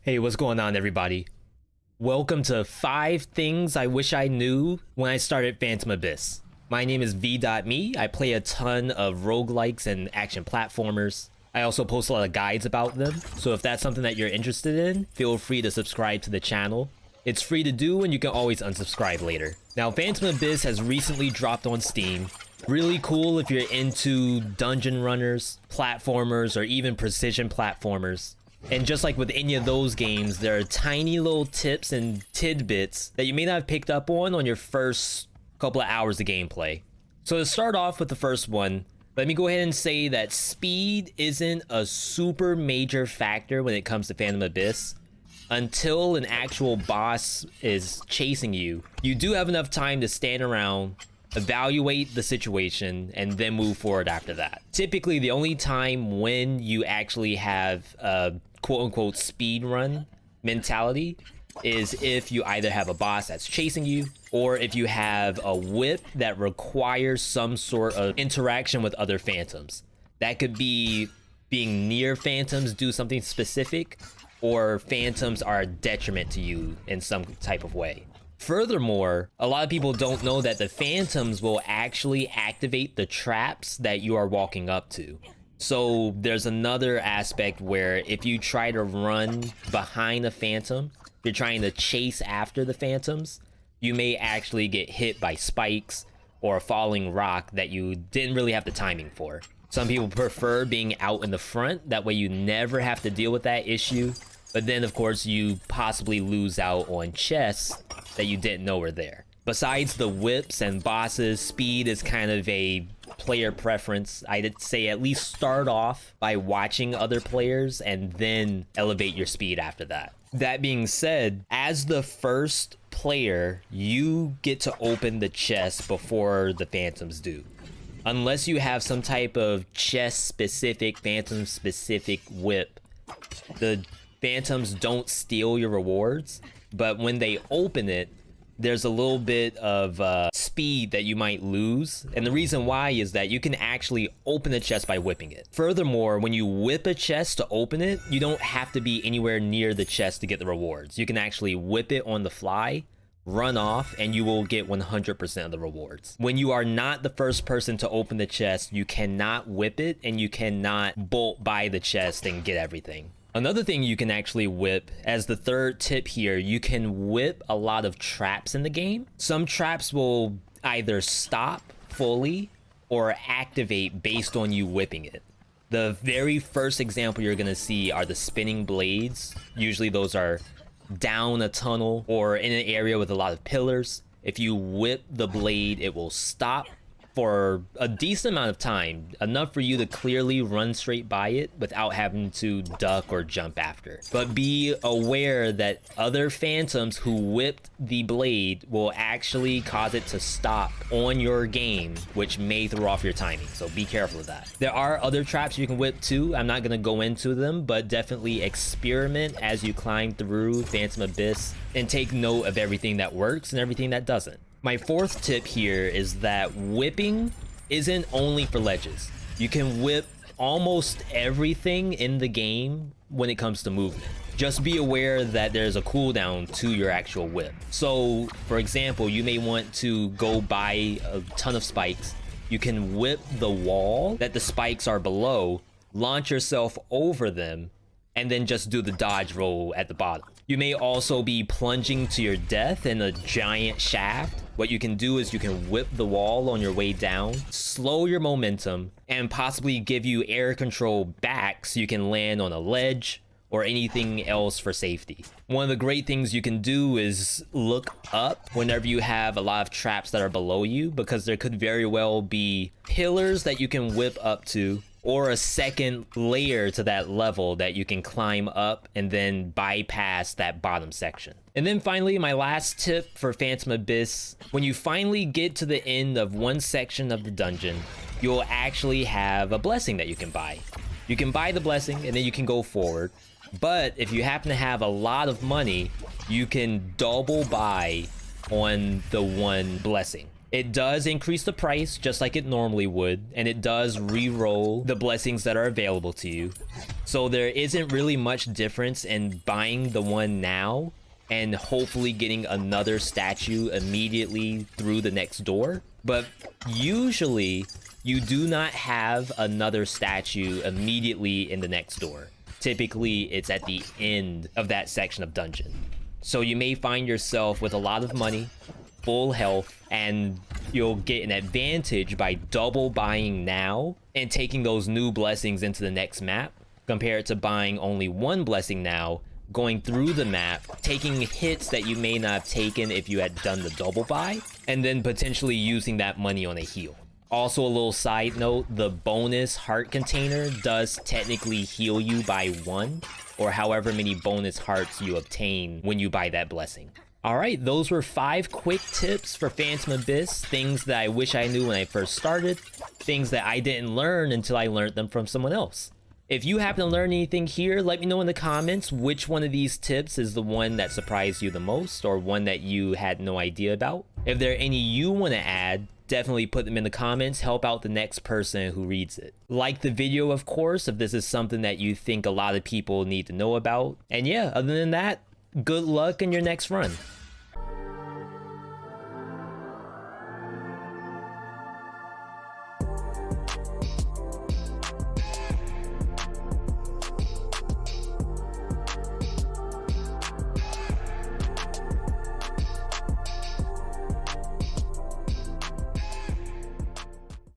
Hey, what's going on, everybody? Welcome to 5 things I wish I knew when I started Phantom Abyss. My name is Veedotme. I play a ton of roguelikes and action platformers. I also post a lot of guides about them, so if that's something that you're interested in, feel free to subscribe to the channel. It's free to do and you can always unsubscribe later. Now, Phantom Abyss has recently dropped on Steam. Really cool if you're into dungeon runners, platformers, or even precision platformers. And just like with any of those games, there are tiny little tips and tidbits that you may not have picked up on your first couple of hours of gameplay. So to start off with the first one, let me go ahead and say that speed isn't a super major factor when it comes to Phantom Abyss. Until an actual boss is chasing you, you do have enough time to stand around, evaluate the situation, and then move forward after that. Typically, the only time when you actually have a quote-unquote speed run mentality is if you either have a boss that's chasing you, or if you have a whip that requires some sort of interaction with other phantoms. That could be being near phantoms do something specific, or phantoms are a detriment to you in some type of way. Furthermore, a lot of people don't know that the phantoms will actually activate the traps that you are walking up to. So there's another aspect where if you try to run behind a phantom, if you're trying to chase after the phantoms, you may actually get hit by spikes or a falling rock that you didn't really have the timing for. Some people prefer being out in the front, that way you never have to deal with that issue. But then, of course, you possibly lose out on chests that you didn't know were there. Besides the whips and bosses, speed is kind of a player preference. I'd say at least start off by watching other players and then elevate your speed after that. That being said, as the first player, you get to open the chest before the phantoms do. Unless you have some type of chest-specific, phantom-specific whip, the phantoms don't steal your rewards, but when they open it, there's a little bit of speed that you might lose. And the reason why is that you can actually open the chest by whipping it. Furthermore, when you whip a chest to open it, you don't have to be anywhere near the chest to get the rewards. You can actually whip it on the fly, run off, and you will get 100% of the rewards. When you are not the first person to open the chest, you cannot whip it and you cannot bolt by the chest and get everything. Another thing you can actually whip, as the third tip here, you can whip a lot of traps in the game. Some traps will either stop fully or activate based on you whipping it. The very first example you're gonna see are the spinning blades. Usually those are down a tunnel or in an area with a lot of pillars. If you whip the blade, it will stop for a decent amount of time, enough for you to clearly run straight by it without having to duck or jump after. But be aware that other phantoms who whipped the blade will actually cause it to stop on your game, which may throw off your timing, so be careful of that. There are other traps you can whip too. I'm not going to go into them, but definitely experiment as you climb through Phantom Abyss and take note of everything that works and everything that doesn't. My fourth tip here is that whipping isn't only for ledges. You can whip almost everything in the game when it comes to movement. Just be aware that there's a cooldown to your actual whip. So, for example, you may want to go by a ton of spikes. You can whip the wall that the spikes are below, launch yourself over them, and then just do the dodge roll at the bottom. You may also be plunging to your death in a giant shaft. What you can do is you can whip the wall on your way down, slow your momentum, and possibly give you air control back so you can land on a ledge or anything else for safety. One of the great things you can do is look up whenever you have a lot of traps that are below you, because there could very well be pillars that you can whip up to, or a second layer to that level that you can climb up and then bypass that bottom section. And then finally, my last tip for Phantom Abyss, when you finally get to the end of one section of the dungeon, you'll actually have a blessing that you can buy. You can buy the blessing and then you can go forward. But if you happen to have a lot of money, you can double buy on the one blessing. It does increase the price just like it normally would, and it does re-roll the blessings that are available to you. So there isn't really much difference in buying the one now and hopefully getting another statue immediately through the next door. But usually you do not have another statue immediately in the next door. Typically it's at the end of that section of dungeon. So you may find yourself with a lot of money, full health, and you'll get an advantage by double buying now and taking those new blessings into the next map, compared to buying only one blessing now, going through the map, taking hits that you may not have taken if you had done the double buy, and then potentially using that money on a heal. Also, a little side note, the bonus heart container does technically heal you by 1, or however many bonus hearts you obtain when you buy that blessing. Alright, those were 5 quick tips for Phantom Abyss, things that I wish I knew when I first started, things that I didn't learn until I learned them from someone else. If you happen to learn anything here, let me know in the comments which one of these tips is the one that surprised you the most, or one that you had no idea about. If there are any you want to add, definitely put them in the comments, help out the next person who reads it. Like the video, of course, if this is something that you think a lot of people need to know about. And yeah, other than that, good luck in your next run.